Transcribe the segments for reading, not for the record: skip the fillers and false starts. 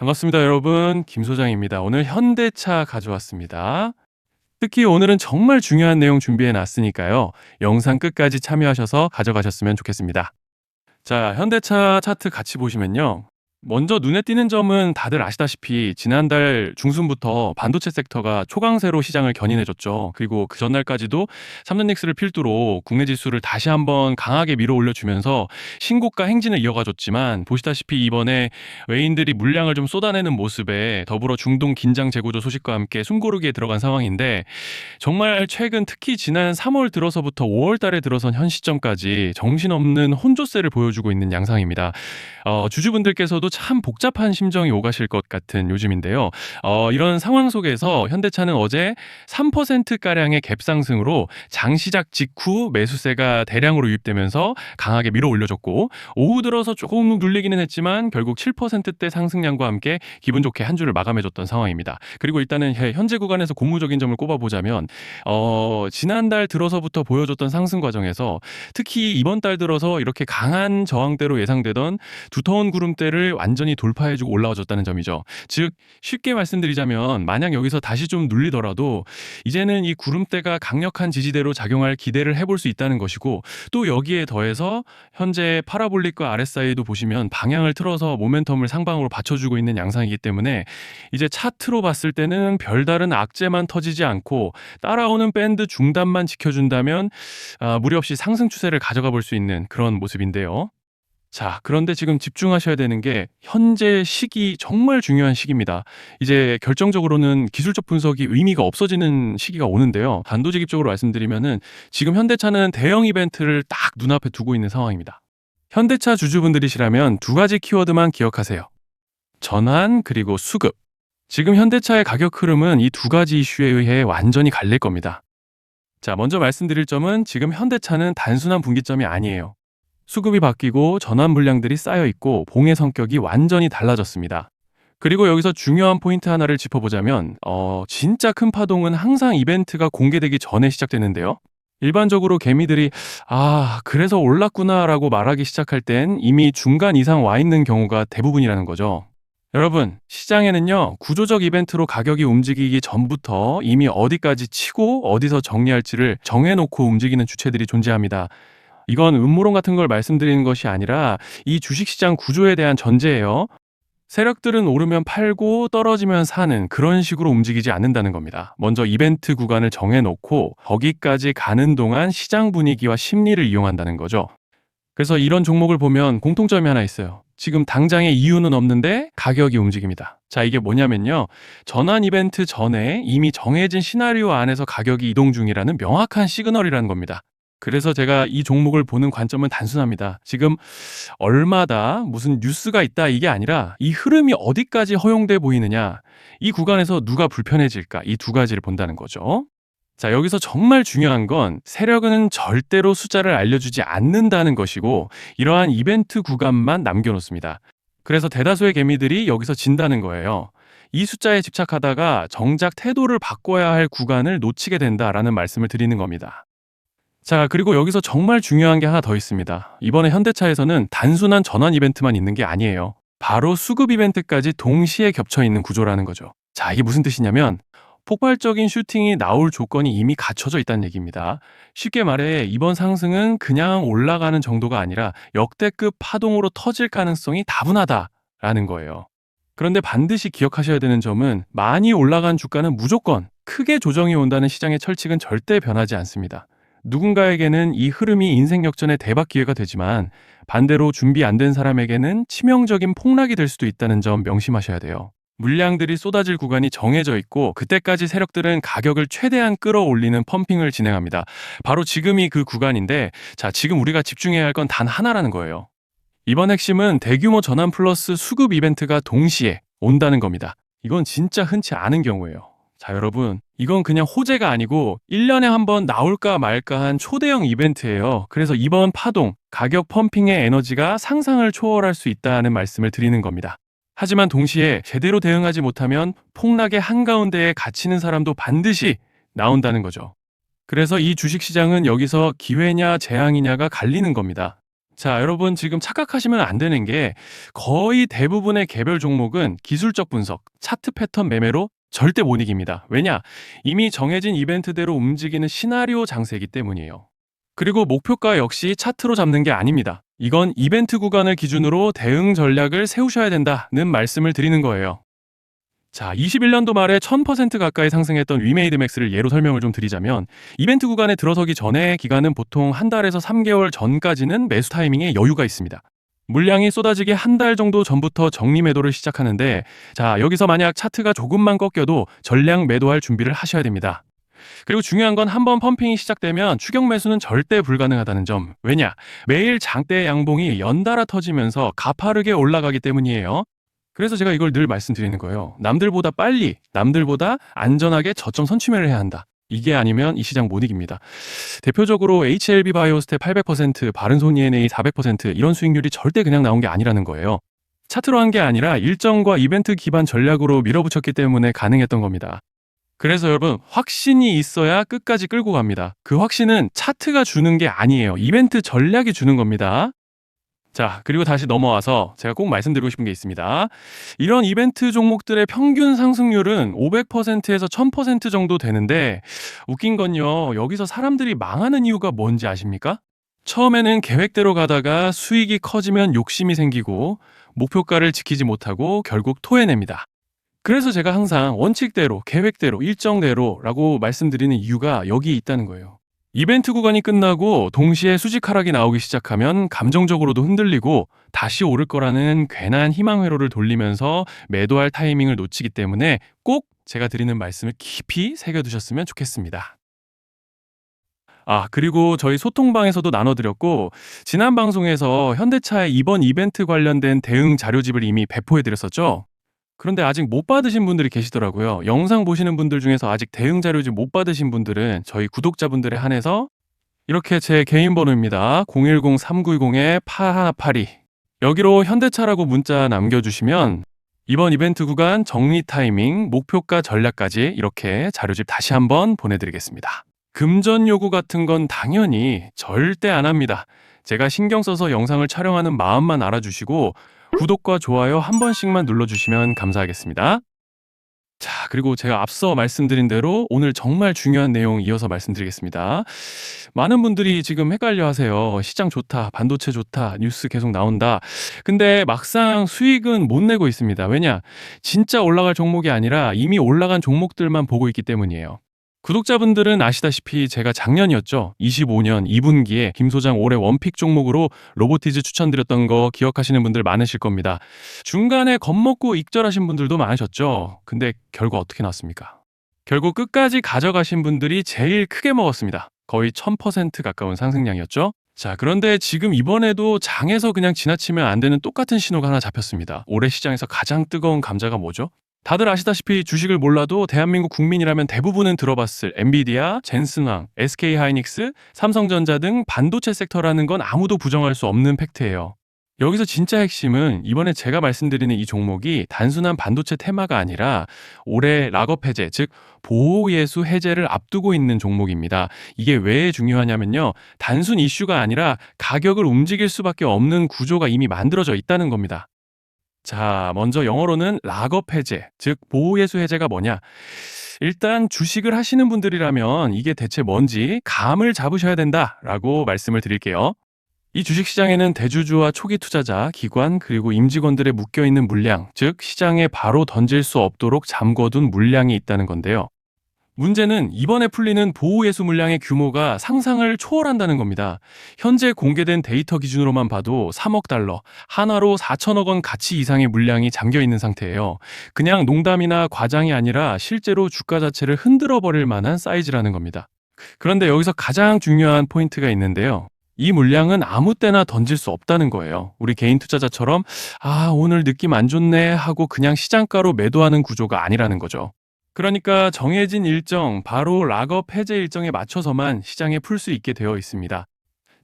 반갑습니다, 여러분. 김 소장입니다. 오늘 현대차 가져왔습니다. 특히 오늘은 정말 중요한 내용 준비해 놨으니까요. 영상 끝까지 참여하셔서 가져가셨으면 좋겠습니다. 자, 현대차 차트 같이 보시면요. 먼저 눈에 띄는 점은 다들 아시다시피 지난달 중순부터 반도체 섹터가 초강세로 시장을 견인해줬죠. 그리고 그 전날까지도 3년 닉스를 필두로 국내 지수를 다시 한번 강하게 밀어 올려주면서 신고가 행진을 이어가줬지만, 보시다시피 이번에 외인들이 물량을 좀 쏟아내는 모습에 더불어 중동 긴장 재고조 소식과 함께 숨고르기에 들어간 상황인데, 정말 최근 특히 지난 3월 들어서부터 5월 달에 들어선 현 시점까지 정신없는 혼조세를 보여주고 있는 양상입니다. 주주분들께서도 참 복잡한 심정이 오가실 것 같은 요즘인데요. 이런 상황 속에서 현대차는 어제 3%가량의 갭상승으로 장시작 직후 매수세가 대량으로 유입되면서 강하게 밀어 올려줬고, 오후 들어서 조금 눌리기는 했지만 결국 7%대 상승량과 함께 기분 좋게 한 주를 마감해줬던 상황입니다. 그리고 일단은 현재 구간에서 고무적인 점을 꼽아보자면, 지난달 들어서부터 보여줬던 상승 과정에서 특히 이번 달 들어서 이렇게 강한 저항대로 예상되던 두터운 구름대를 완전히 돌파해주고 올라와줬다는 점이죠. 즉, 쉽게 말씀드리자면 만약 여기서 다시 좀 눌리더라도 이제는 이 구름대가 강력한 지지대로 작용할 기대를 해볼 수 있다는 것이고, 또 여기에 더해서 현재 파라볼릭과 RSI도 보시면 방향을 틀어서 모멘텀을 상방으로 받쳐주고 있는 양상이기 때문에 이제 차트로 봤을 때는 별다른 악재만 터지지 않고 따라오는 밴드 중단만 지켜준다면 무리 없이 상승 추세를 가져가 볼 수 있는 그런 모습인데요. 자, 그런데 지금 집중하셔야 되는 게 현재 시기, 정말 중요한 시기입니다. 이제 결정적으로는 기술적 분석이 의미가 없어지는 시기가 오는데요. 단도직입적으로 말씀드리면은 지금 현대차는 대형 이벤트를 딱 눈앞에 두고 있는 상황입니다. 현대차 주주분들이시라면 두 가지 키워드만 기억하세요. 전환 그리고 수급. 지금 현대차의 가격 흐름은 이 두 가지 이슈에 의해 완전히 갈릴 겁니다. 자, 먼저 말씀드릴 점은 지금 현대차는 단순한 분기점이 아니에요. 수급이 바뀌고 전환 물량들이 쌓여 있고 봉의 성격이 완전히 달라졌습니다. 그리고 여기서 중요한 포인트 하나를 짚어보자면, 진짜 큰 파동은 항상 이벤트가 공개되기 전에 시작되는데요. 일반적으로 개미들이 그래서 올랐구나라고 말하기 시작할 땐 이미 중간 이상 와 있는 경우가 대부분이라는 거죠. 여러분, 시장에는요, 구조적 이벤트로 가격이 움직이기 전부터 이미 어디까지 치고 어디서 정리할지를 정해놓고 움직이는 주체들이 존재합니다. 이건 음모론 같은 걸 말씀드리는 것이 아니라 이 주식시장 구조에 대한 전제예요. 세력들은 오르면 팔고 떨어지면 사는 그런 식으로 움직이지 않는다는 겁니다. 먼저 이벤트 구간을 정해놓고 거기까지 가는 동안 시장 분위기와 심리를 이용한다는 거죠. 그래서 이런 종목을 보면 공통점이 하나 있어요. 지금 당장의 이유는 없는데 가격이 움직입니다. 자, 이게 뭐냐면요. 전환 이벤트 전에 이미 정해진 시나리오 안에서 가격이 이동 중이라는 명확한 시그널이라는 겁니다. 그래서 제가 이 종목을 보는 관점은 단순합니다. 지금 얼마다 무슨 뉴스가 있다 이게 아니라 이 흐름이 어디까지 허용돼 보이느냐, 이 구간에서 누가 불편해질까, 이 두 가지를 본다는 거죠. 자, 여기서 정말 중요한 건 세력은 절대로 숫자를 알려주지 않는다는 것이고, 이러한 이벤트 구간만 남겨놓습니다. 그래서 대다수의 개미들이 여기서 진다는 거예요. 이 숫자에 집착하다가 정작 태도를 바꿔야 할 구간을 놓치게 된다라는 말씀을 드리는 겁니다. 자, 그리고 여기서 정말 중요한 게 하나 더 있습니다. 이번에 현대차에서는 단순한 전환 이벤트만 있는 게 아니에요. 바로 수급 이벤트까지 동시에 겹쳐 있는 구조라는 거죠. 자, 이게 무슨 뜻이냐면 폭발적인 슈팅이 나올 조건이 이미 갖춰져 있다는 얘기입니다. 쉽게 말해 이번 상승은 그냥 올라가는 정도가 아니라 역대급 파동으로 터질 가능성이 다분하다라는 거예요. 그런데 반드시 기억하셔야 되는 점은 많이 올라간 주가는 무조건 크게 조정이 온다는 시장의 철칙은 절대 변하지 않습니다. 누군가에게는 이 흐름이 인생 역전의 대박 기회가 되지만 반대로 준비 안 된 사람에게는 치명적인 폭락이 될 수도 있다는 점 명심하셔야 돼요. 물량들이 쏟아질 구간이 정해져 있고 그때까지 세력들은 가격을 최대한 끌어올리는 펌핑을 진행합니다. 바로 지금이 그 구간인데, 자, 지금 우리가 집중해야 할 건 단 하나라는 거예요. 이번 핵심은 대규모 전환 플러스 수급 이벤트가 동시에 온다는 겁니다. 이건 진짜 흔치 않은 경우예요. 자, 여러분, 이건 그냥 호재가 아니고 1년에 한 번 나올까 말까 한 초대형 이벤트예요. 그래서 이번 파동, 가격 펌핑의 에너지가 상상을 초월할 수 있다는 말씀을 드리는 겁니다. 하지만 동시에 제대로 대응하지 못하면 폭락의 한가운데에 갇히는 사람도 반드시 나온다는 거죠. 그래서 이 주식시장은 여기서 기회냐 재앙이냐가 갈리는 겁니다. 자, 여러분 지금 착각하시면 안 되는 게 거의 대부분의 개별 종목은 기술적 분석, 차트 패턴 매매로 절대 못 이깁니다. 왜냐? 이미 정해진 이벤트대로 움직이는 시나리오 장세이기 때문이에요. 그리고 목표가 역시 차트로 잡는 게 아닙니다. 이건 이벤트 구간을 기준으로 대응 전략을 세우셔야 된다는 말씀을 드리는 거예요. 자, 21년도 말에 1000% 가까이 상승했던 위메이드 맥스를 예로 설명을 좀 드리자면 이벤트 구간에 들어서기 전에 기간은 보통 한 달에서 3개월 전까지는 매수 타이밍에 여유가 있습니다. 물량이 쏟아지기 한 달 정도 전부터 정리 매도를 시작하는데 자, 여기서 만약 차트가 조금만 꺾여도 전량 매도할 준비를 하셔야 됩니다. 그리고 중요한 건 한번 펌핑이 시작되면 추격 매수는 절대 불가능하다는 점. 왜냐? 매일 장대 양봉이 연달아 터지면서 가파르게 올라가기 때문이에요. 그래서 제가 이걸 늘 말씀드리는 거예요. 남들보다 빨리, 남들보다 안전하게 저점 선취매를 해야 한다. 이게 아니면 이 시장 못 이깁니다. 대표적으로 HLB 바이오스텝 800%, 바른손 ENA 400% 이런 수익률이 절대 그냥 나온 게 아니라는 거예요. 차트로 한 게 아니라 일정과 이벤트 기반 전략으로 밀어붙였기 때문에 가능했던 겁니다. 그래서 여러분, 확신이 있어야 끝까지 끌고 갑니다. 그 확신은 차트가 주는 게 아니에요. 이벤트 전략이 주는 겁니다. 자, 그리고 다시 넘어와서 제가 꼭 말씀드리고 싶은 게 있습니다. 이런 이벤트 종목들의 평균 상승률은 500%에서 1000% 정도 되는데 웃긴 건요. 여기서 사람들이 망하는 이유가 뭔지 아십니까? 처음에는 계획대로 가다가 수익이 커지면 욕심이 생기고 목표가를 지키지 못하고 결국 토해냅니다. 그래서 제가 항상 원칙대로, 계획대로, 일정대로라고 말씀드리는 이유가 여기 있다는 거예요. 이벤트 구간이 끝나고 동시에 수직 하락이 나오기 시작하면 감정적으로도 흔들리고 다시 오를 거라는 괜한 희망 회로를 돌리면서 매도할 타이밍을 놓치기 때문에 꼭 제가 드리는 말씀을 깊이 새겨두셨으면 좋겠습니다. 아, 그리고 저희 소통방에서도 나눠드렸고 지난 방송에서 현대차의 이번 이벤트 관련된 대응 자료집을 이미 배포해드렸었죠. 그런데 아직 못 받으신 분들이 계시더라고요. 영상 보시는 분들 중에서 아직 대응 자료집 못 받으신 분들은 저희 구독자분들에 한해서 이렇게 제 개인 번호입니다. 010-3910-8182 여기로 현대차라고 문자 남겨주시면 이번 이벤트 구간 정리 타이밍, 목표가 전략까지 이렇게 자료집 다시 한번 보내드리겠습니다. 금전 요구 같은 건 당연히 절대 안 합니다. 제가 신경 써서 영상을 촬영하는 마음만 알아주시고 구독과 좋아요 한 번씩만 눌러주시면 감사하겠습니다. 자, 그리고 제가 앞서 말씀드린 대로 오늘 정말 중요한 내용 이어서 말씀드리겠습니다. 많은 분들이 지금 헷갈려 하세요. 시장 좋다, 반도체 좋다, 뉴스 계속 나온다. 근데 막상 수익은 못 내고 있습니다. 왜냐? 진짜 올라갈 종목이 아니라 이미 올라간 종목들만 보고 있기 때문이에요. 구독자분들은 아시다시피 제가 작년이었죠. 25년 2분기에 김 소장 올해 원픽 종목으로 로보티즈 추천드렸던 거 기억하시는 분들 많으실 겁니다. 중간에 겁먹고 익절하신 분들도 많으셨죠. 근데 결과 어떻게 나왔습니까? 결국 끝까지 가져가신 분들이 제일 크게 먹었습니다. 거의 1000% 가까운 상승량이었죠. 자, 그런데 지금 이번에도 장에서 그냥 지나치면 안 되는 똑같은 신호가 하나 잡혔습니다. 올해 시장에서 가장 뜨거운 감자가 뭐죠? 다들 아시다시피 주식을 몰라도 대한민국 국민이라면 대부분은 들어봤을 엔비디아, 젠슨왕, SK하이닉스, 삼성전자 등 반도체 섹터라는 건 아무도 부정할 수 없는 팩트예요. 여기서 진짜 핵심은 이번에 제가 말씀드리는 이 종목이 단순한 반도체 테마가 아니라 올해 락업 해제, 즉 보호예수 해제를 앞두고 있는 종목입니다. 이게 왜 중요하냐면요. 단순 이슈가 아니라 가격을 움직일 수밖에 없는 구조가 이미 만들어져 있다는 겁니다. 자, 먼저 영어로는 락업 해제, 즉 보호예수 해제가 뭐냐? 일단 주식을 하시는 분들이라면 이게 대체 뭔지 감을 잡으셔야 된다라고 말씀을 드릴게요. 이 주식시장에는 대주주와 초기 투자자, 기관, 그리고 임직원들의 묶여있는 물량, 즉 시장에 바로 던질 수 없도록 잠궈둔 물량이 있다는 건데요. 문제는 이번에 풀리는 보호예수 물량의 규모가 상상을 초월한다는 겁니다. 현재 공개된 데이터 기준으로만 봐도 3억 달러, 한화로 4천억 원 가치 이상의 물량이 잠겨 있는 상태예요. 그냥 농담이나 과장이 아니라 실제로 주가 자체를 흔들어 버릴 만한 사이즈라는 겁니다. 그런데 여기서 가장 중요한 포인트가 있는데요. 이 물량은 아무 때나 던질 수 없다는 거예요. 우리 개인 투자자처럼 오늘 느낌 안 좋네 하고 그냥 시장가로 매도하는 구조가 아니라는 거죠. 그러니까 정해진 일정, 바로 락업 해제 일정에 맞춰서만 시장에 풀 수 있게 되어 있습니다.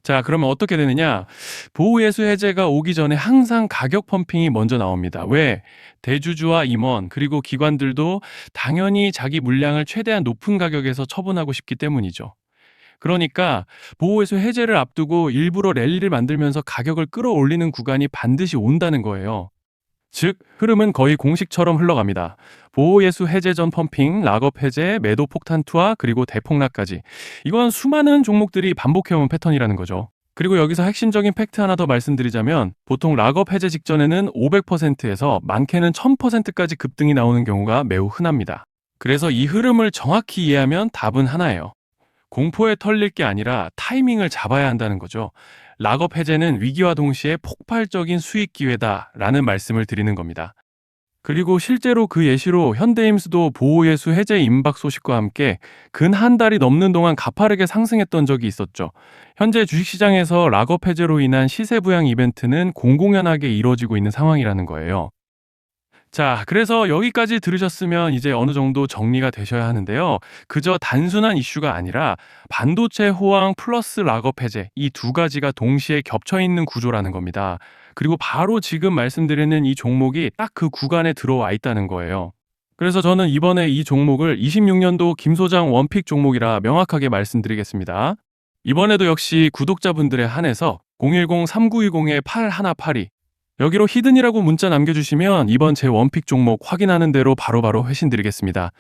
자, 그러면 어떻게 되느냐? 보호예수 해제가 오기 전에 항상 가격 펌핑이 먼저 나옵니다. 왜? 대주주와 임원, 그리고 기관들도 당연히 자기 물량을 최대한 높은 가격에서 처분하고 싶기 때문이죠. 그러니까 보호회수 해제를 앞두고 일부러 랠리를 만들면서 가격을 끌어올리는 구간이 반드시 온다는 거예요. 즉, 흐름은 거의 공식처럼 흘러갑니다. 보호예수 해제 전 펌핑, 락업 해제, 매도 폭탄 투하, 그리고 대폭락까지. 이건 수많은 종목들이 반복해온 패턴이라는 거죠. 그리고 여기서 핵심적인 팩트 하나 더 말씀드리자면 보통 락업 해제 직전에는 500%에서 많게는 1000%까지 급등이 나오는 경우가 매우 흔합니다. 그래서 이 흐름을 정확히 이해하면 답은 하나예요. 공포에 털릴 게 아니라 타이밍을 잡아야 한다는 거죠. 락업 해제는 위기와 동시에 폭발적인 수익 기회다라는 말씀을 드리는 겁니다. 그리고 실제로 그 예시로 현대임수도 보호예수 해제 임박 소식과 함께 근 한 달이 넘는 동안 가파르게 상승했던 적이 있었죠. 현재 주식시장에서 락업 해제로 인한 시세 부양 이벤트는 공공연하게 이루어지고 있는 상황이라는 거예요. 자, 그래서 여기까지 들으셨으면 이제 어느 정도 정리가 되셔야 하는데요. 그저 단순한 이슈가 아니라 반도체 호황 플러스 락업 해제 이 두 가지가 동시에 겹쳐 있는 구조라는 겁니다. 그리고 바로 지금 말씀드리는 이 종목이 딱 그 구간에 들어와 있다는 거예요. 그래서 저는 이번에 이 종목을 26년도 김 소장 원픽 종목이라 명확하게 말씀드리겠습니다. 이번에도 역시 구독자분들에 한해서 010-3920-8182 여기로 히든이라고 문자 남겨주시면 이번 제 원픽 종목 확인하는 대로 바로바로 회신 드리겠습니다.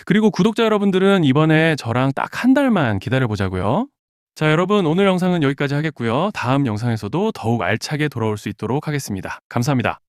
그리고 구독자 여러분들은 이번에 저랑 딱 한 달만 기다려보자고요. 자, 여러분 오늘 영상은 여기까지 하겠고요. 다음 영상에서도 더욱 알차게 돌아올 수 있도록 하겠습니다. 감사합니다.